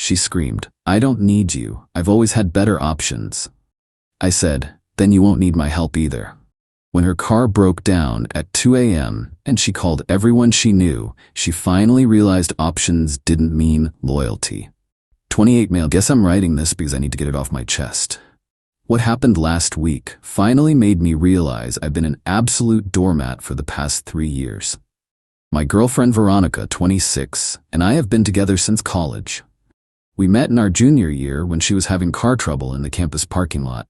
She screamed, "I don't need you. I've always had better options." I said, "Then you won't need my help either." When her car broke down at 2 a.m. and she called everyone she knew, she finally realized options didn't mean loyalty. 28 male. Guess I'm writing this because I need to get it off my chest. What happened last week finally made me realize I've been an absolute doormat for the past 3 years. My girlfriend Veronica, 26, and I have been together since college. We met in our junior year when she was having car trouble in the campus parking lot.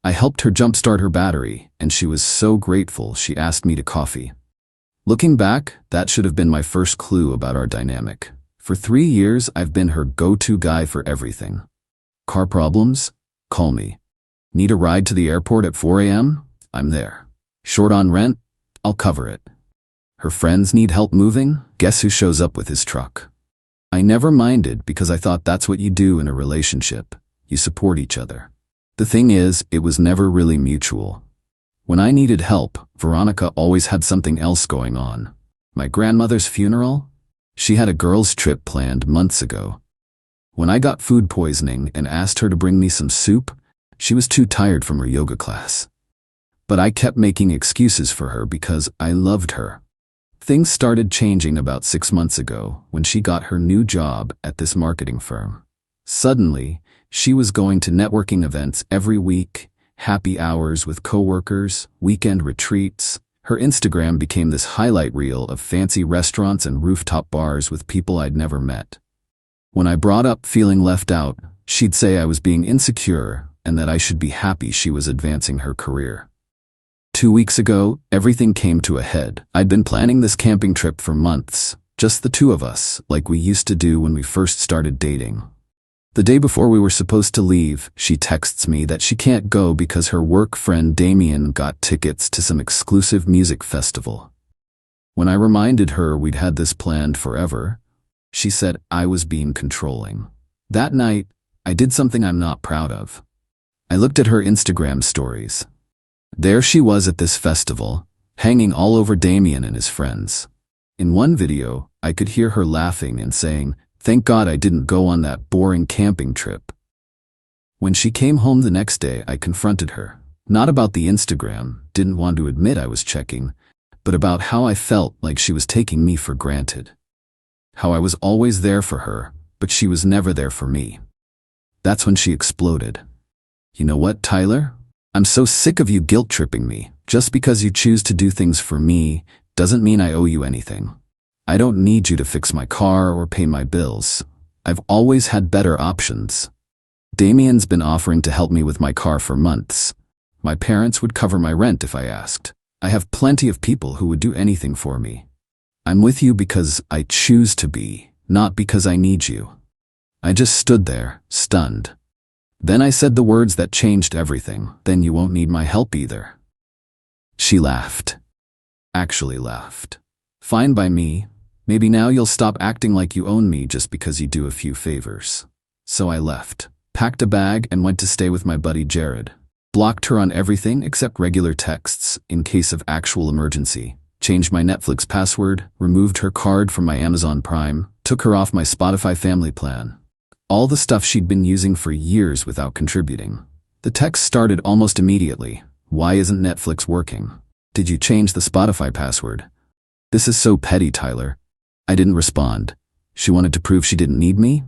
I helped her jumpstart her battery, and she was so grateful she asked me to coffee. Looking back, that should have been my first clue about our dynamic. For 3 years, I've been her go-to guy for everything. Car problems? Call me. Need a ride to the airport at 4 a.m.? I'm there. Short on rent? I'll cover it. Her friends need help moving? Guess who shows up with his truck? I never minded because I thought that's what you do in a relationship. You support each other. The thing is, it was never really mutual. When I needed help, Veronica always had something else going on. My grandmother's funeral? She had a girls' trip planned months ago. When I got food poisoning and asked her to bring me some soup, she was too tired from her yoga class. But I kept making excuses for her because I loved her. Things started changing about 6 months ago when she got her new job at this marketing firm. Suddenly, she was going to networking events every week, happy hours with coworkers, weekend retreats. Her Instagram became this highlight reel of fancy restaurants and rooftop bars with people I'd never met. When I brought up feeling left out, she'd say I was being insecure and that I should be happy she was advancing her career. 2 weeks ago, everything came to a head. I'd been planning this camping trip for months, just the two of us, like we used to do when we first started dating. The day before we were supposed to leave, she texts me that she can't go because her work friend Damien got tickets to some exclusive music festival. When I reminded her we'd had this planned forever, she said I was being controlling. That night, I did something I'm not proud of. I looked at her Instagram stories. There she was at this festival, hanging all over Damien and his friends. In one video, I could hear her laughing and saying, "Thank God I didn't go on that boring camping trip." When she came home the next day, I confronted her. Not about the Instagram, didn't want to admit I was checking, but about how I felt like she was taking me for granted. How I was always there for her, but she was never there for me. That's when she exploded. "You know what, Tyler? I'm so sick of you guilt-tripping me. Just because you choose to do things for me doesn't mean I owe you anything. I don't need you to fix my car or pay my bills. I've always had better options. Damien's been offering to help me with my car for months. My parents would cover my rent if I asked. I have plenty of people who would do anything for me. I'm with you because I choose to be, not because I need you." I just stood there, stunned. Then I said the words that changed everything. "Then you won't need my help either." She laughed. Actually laughed. "Fine by me. Maybe now you'll stop acting like you own me just because you do a few favors." So I left, packed a bag and went to stay with my buddy Jared. Blocked her on everything except regular texts in case of actual emergency. Changed my Netflix password, removed her card from my Amazon Prime, took her off my Spotify family plan. All the stuff she'd been using for years without contributing. The text started almost immediately. "Why isn't Netflix working? Did you change the Spotify password? This is so petty, Tyler." I didn't respond. She wanted to prove she didn't need me?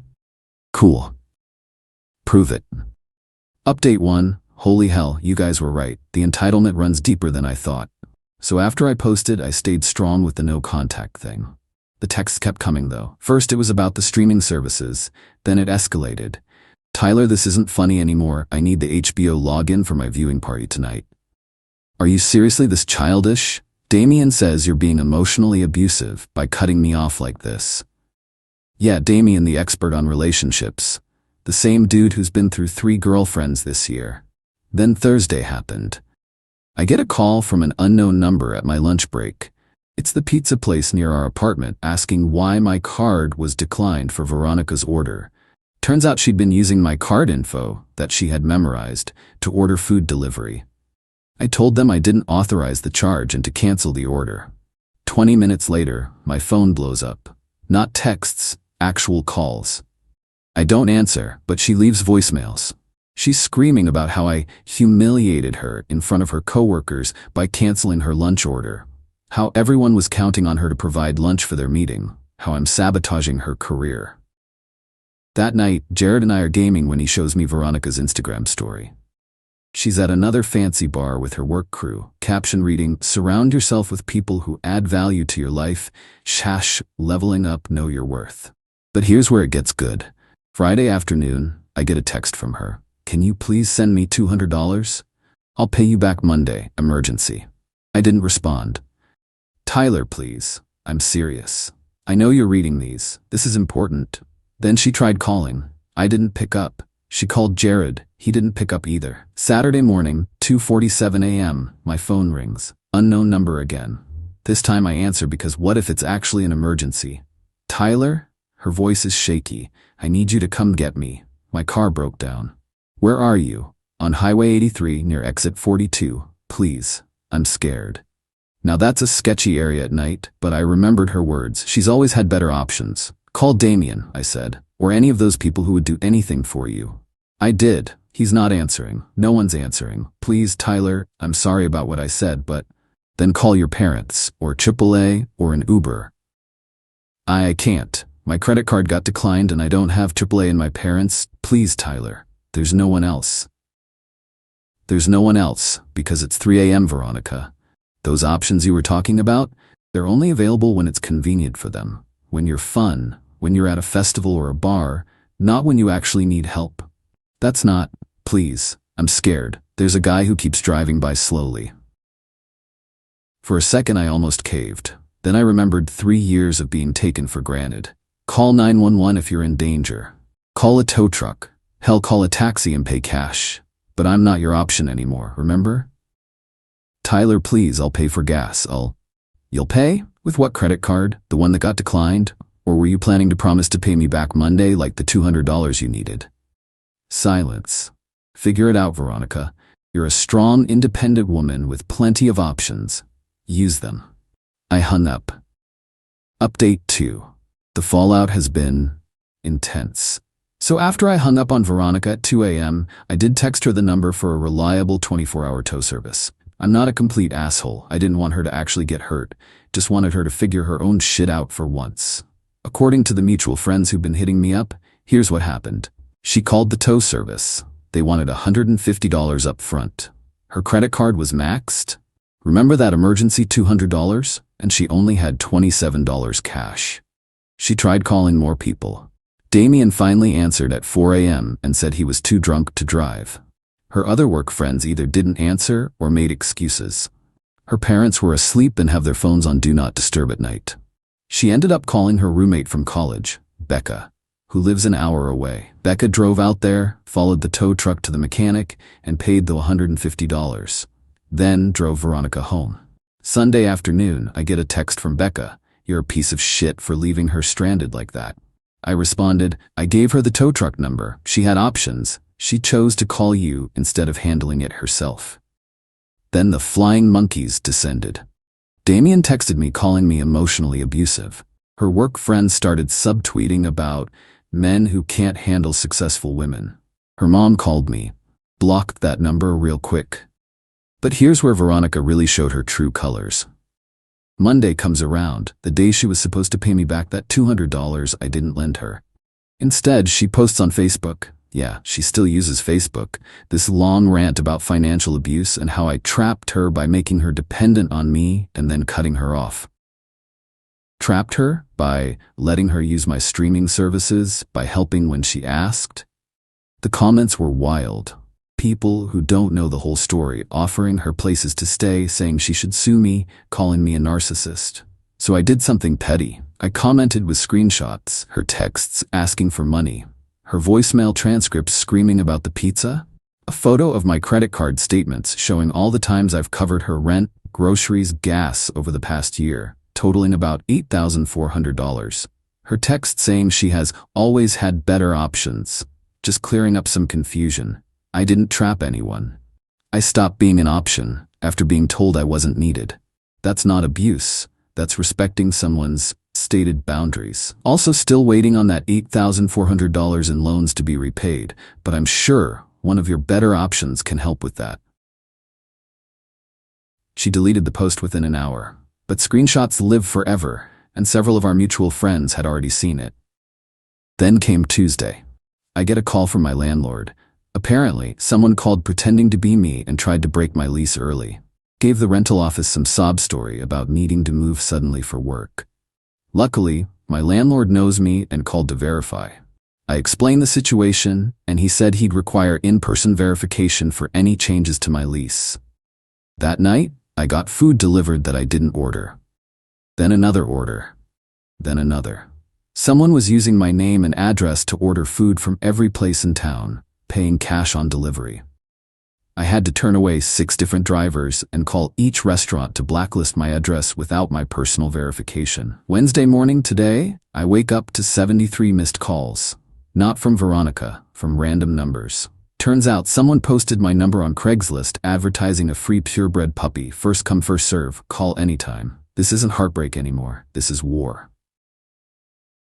Cool. Prove it. Update 1. Holy hell, you guys were right. The entitlement runs deeper than I thought. So after I posted, I stayed strong with the no contact thing. The texts kept coming though. First it was about the streaming services, then it escalated. "Tyler, this isn't funny anymore. I need the HBO login for my viewing party tonight." "Are you seriously this childish? Damien says you're being emotionally abusive by cutting me off like this." Yeah, Damien, the expert on relationships. The same dude who's been through 3 girlfriends this year. Then Thursday happened. I get a call from an unknown number at my lunch break. It's the pizza place near our apartment asking why my card was declined for Veronica's order. Turns out she'd been using my card info that she had memorized to order food delivery. I told them I didn't authorize the charge and to cancel the order. 20 minutes later, my phone blows up. Not texts, actual calls. I don't answer, but she leaves voicemails. She's screaming about how I humiliated her in front of her coworkers by canceling her lunch order, how everyone was counting on her to provide lunch for their meeting, how I'm sabotaging her career. That night, Jared and I are gaming when he shows me Veronica's Instagram story. She's at another fancy bar with her work crew, caption reading, "Surround yourself with people who add value to your life, shash, leveling up, know your worth." But here's where it gets good. Friday afternoon, I get a text from her. "Can you please send me $200? I'll pay you back Monday, emergency." I didn't respond. "Tyler, please. I'm serious. I know you're reading these. This is important." Then she tried calling. I didn't pick up. She called Jared. He didn't pick up either. Saturday morning, 2:47 a.m., my phone rings. Unknown number again. This time I answer because what if it's actually an emergency? "Tyler?" Her voice is shaky. "I need you to come get me. My car broke down." "Where are you?" "On Highway 83 near exit 42. Please. I'm scared." Now that's a sketchy area at night, but I remembered her words. She's always had better options. "Call Damien," I said, "or any of those people who would do anything for you." I did. He's not answering. No one's answering. "Please, Tyler, I'm sorry about what I said, but..." "Then call your parents, or AAA, or an Uber." I can't. My credit card got declined and I don't have AAA and my parents. "Please, Tyler. There's no one else." There's no one else, because it's 3 a.m., Veronica. Those options you were talking about, they're only available when it's convenient for them. When you're fun, when you're at a festival or a bar, not when you actually need help. That's not, "Please, I'm scared. There's a guy who keeps driving by slowly." For a second I almost caved. Then I remembered 3 years of being taken for granted. Call 911 if you're in danger. Call a tow truck. Hell, call a taxi and pay cash. But I'm not your option anymore, remember? "Tyler, please, I'll pay for gas. You'll pay? With what credit card? The one that got declined? Or were you planning to promise to pay me back Monday like the $200 you needed?" Silence. "Figure it out, Veronica. You're a strong, independent woman with plenty of options. Use them." I hung up. Update 2. The fallout has been intense. So after I hung up on Veronica at 2 a.m., I did text her the number for a reliable 24-hour tow service. I'm not a complete asshole. I didn't want her to actually get hurt. Just wanted her to figure her own shit out for once. According to the mutual friends who've been hitting me up, here's what happened. She called the tow service. They wanted $150 up front. Her credit card was maxed. Remember that emergency $200? And she only had $27 cash. She tried calling more people. Damien finally answered at 4 a.m. and said he was too drunk to drive. Her other work friends either didn't answer or made excuses. Her parents were asleep and have their phones on Do Not Disturb at night. She ended up calling her roommate from college, Becca, who lives an hour away. Becca drove out there, followed the tow truck to the mechanic, and paid the $150. Then drove Veronica home. Sunday afternoon, I get a text from Becca. "You're a piece of shit for leaving her stranded like that." I responded, "I gave her the tow truck number. She had options. She chose to call you instead of handling it herself." Then the flying monkeys descended. Damien texted me calling me emotionally abusive. Her work friends started subtweeting about men who can't handle successful women. Her mom called me. Blocked that number real quick. But here's where Veronica really showed her true colors. Monday comes around, the day she was supposed to pay me back that $200 I didn't lend her. Instead, she posts on Facebook, yeah, she still uses Facebook, this long rant about financial abuse and how I trapped her by making her dependent on me and then cutting her off. Trapped her by letting her use my streaming services, by helping when she asked. The comments were wild. People who don't know the whole story offering her places to stay, saying she should sue me, calling me a narcissist. So I did something petty. I commented with screenshots, her texts asking for money, her voicemail transcripts screaming about the pizza, a photo of my credit card statements showing all the times I've covered her rent, groceries, gas over the past year, totaling about $8,400. Her text saying she has always had better options, just clearing up some confusion. I didn't trap anyone. I stopped being an option after being told I wasn't needed. That's not abuse. That's respecting someone's stated boundaries. Also still waiting on that $8,400 in loans to be repaid, but I'm sure one of your better options can help with that. She deleted the post within an hour, but screenshots live forever, and several of our mutual friends had already seen it. Then came Tuesday. I get a call from my landlord. Apparently, someone called pretending to be me and tried to break my lease early. Gave the rental office some sob story about needing to move suddenly for work. Luckily, my landlord knows me and called to verify. I explained the situation, and he said he'd require in-person verification for any changes to my lease. That night, I got food delivered that I didn't order. Then another order. Then another. Someone was using my name and address to order food from every place in town, paying cash on delivery. I had to turn away 6 different drivers and call each restaurant to blacklist my address without my personal verification. Wednesday morning today, I wake up to 73 missed calls. Not from Veronica, from random numbers. Turns out someone posted my number on Craigslist advertising a free purebred puppy, first come first serve, call anytime. This isn't heartbreak anymore, this is war.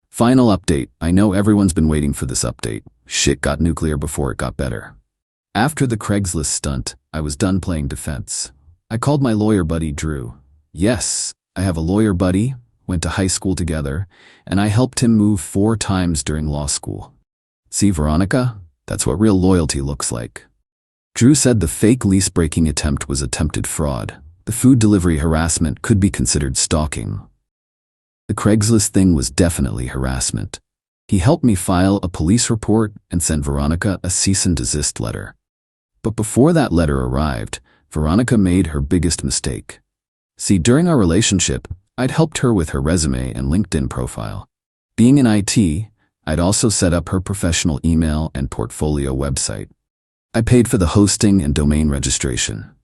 Final update. I know everyone's been waiting for this update. Shit got nuclear before it got better. After the Craigslist stunt, I was done playing defense. I called my lawyer buddy Drew. Yes, I have a lawyer buddy, went to high school together, and I helped him move 4 times during law school. See, Veronica? That's what real loyalty looks like. Drew said the fake lease-breaking attempt was attempted fraud. The food delivery harassment could be considered stalking. The Craigslist thing was definitely harassment. He helped me file a police report and sent Veronica a cease and desist letter. But before that letter arrived, Veronica made her biggest mistake. See, during our relationship, I'd helped her with her resume and LinkedIn profile. Being in IT, I'd also set up her professional email and portfolio website. I paid for the hosting and domain registration.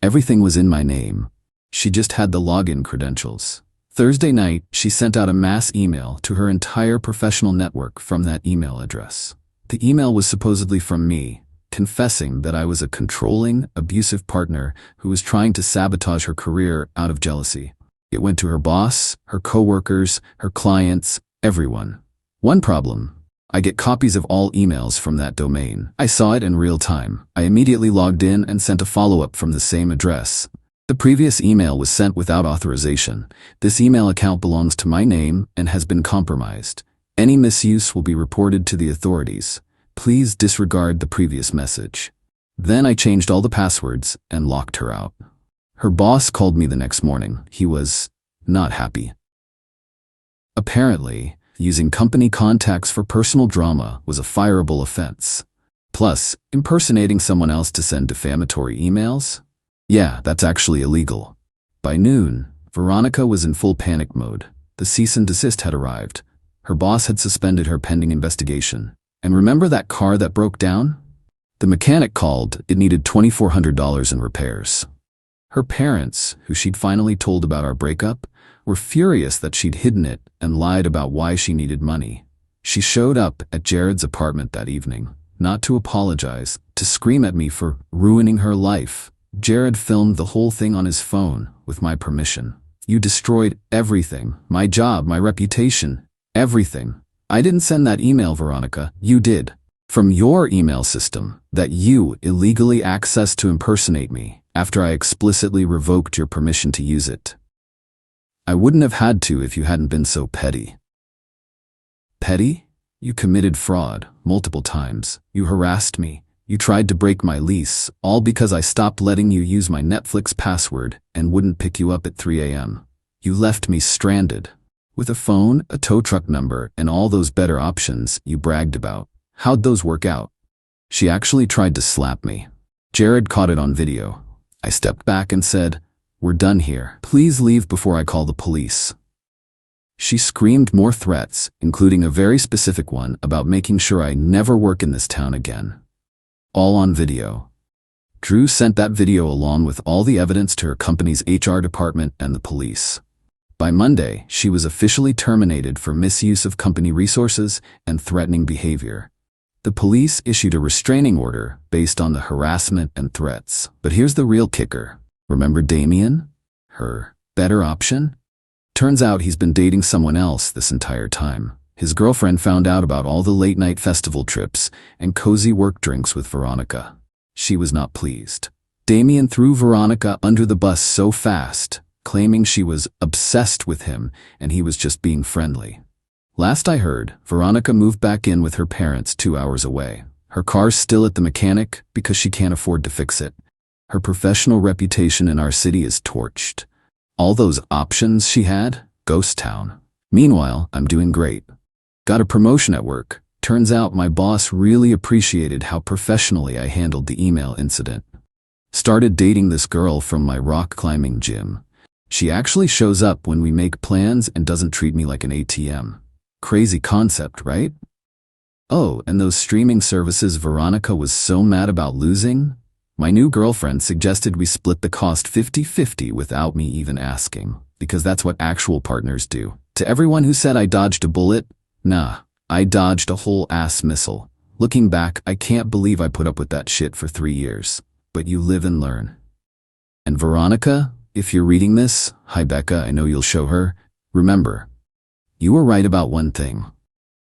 Everything was in my name. She just had the login credentials. Thursday night, she sent out a mass email to her entire professional network from that email address. The email was supposedly from me, confessing that I was a controlling, abusive partner who was trying to sabotage her career out of jealousy. It went to her boss, her coworkers, her clients, everyone. One problem: I get copies of all emails from that domain. I saw it in real time. I immediately logged in and sent a follow-up from the same address. The previous email was sent without authorization. This email account belongs to my name and has been compromised. Any misuse will be reported to the authorities. Please disregard the previous message. Then I changed all the passwords and locked her out. Her boss called me the next morning. He was not happy. Apparently, using company contacts for personal drama was a fireable offense. Plus, impersonating someone else to send defamatory emails? Yeah, that's actually illegal. By noon, Veronica was in full panic mode. The cease and desist had arrived. Her boss had suspended her pending investigation. And remember that car that broke down? The mechanic called. It needed $2,400 in repairs. Her parents, who she'd finally told about our breakup, were furious that she'd hidden it and lied about why she needed money. She showed up at Jared's apartment that evening, not to apologize, to scream at me for ruining her life. Jared filmed the whole thing on his phone, with my permission. You destroyed everything. My job, my reputation, everything. I didn't send that email, Veronica. You did. From your email system, that you illegally accessed to impersonate me, after I explicitly revoked your permission to use it. I wouldn't have had to if you hadn't been so petty. Petty? You committed fraud, multiple times. You harassed me. You tried to break my lease, all because I stopped letting you use my Netflix password and wouldn't pick you up at 3 a.m. You left me stranded. With a phone, a tow truck number, and all those better options you bragged about. How'd those work out? She actually tried to slap me. Jared caught it on video. I stepped back and said, "We're done here. Please leave before I call the police." She screamed more threats, including a very specific one about making sure I never work in this town again. All on video. Drew sent that video along with all the evidence to her company's HR department and the police. By Monday, she was officially terminated for misuse of company resources and threatening behavior. The police issued a restraining order based on the harassment and threats. But here's the real kicker. Remember Damien? Her better option? Turns out he's been dating someone else this entire time. His girlfriend found out about all the late-night festival trips and cozy work drinks with Veronica. She was not pleased. Damien threw Veronica under the bus so fast, claiming she was obsessed with him and he was just being friendly. Last I heard, Veronica moved back in with her parents 2 hours away. Her car's still at the mechanic because she can't afford to fix it. Her professional reputation in our city is torched. All those options she had, ghost town. Meanwhile, I'm doing great. Got a promotion at work. Turns out my boss really appreciated how professionally I handled the email incident. Started dating this girl from my rock climbing gym. She actually shows up when we make plans and doesn't treat me like an ATM. Crazy concept, right? Oh, and those streaming services Veronica was so mad about losing? My new girlfriend suggested we split the cost 50-50 without me even asking, because that's what actual partners do. To everyone who said I dodged a bullet, nah, I dodged a whole ass missile. Looking back, I can't believe I put up with that shit for 3 years. But you live and learn. And Veronica, if you're reading this, hi Becca, I know you'll show her. Remember, you were right about one thing.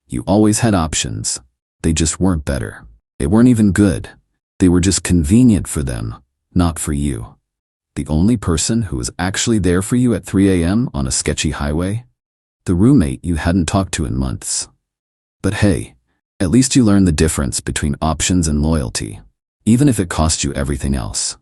You always had options. They just weren't better. They weren't even good. They were just convenient for them, not for you. The only person who was actually there for you at 3 a.m. on a sketchy highway? The roommate you hadn't talked to in months. But hey, at least you learned the difference between options and loyalty, even if it cost you everything else.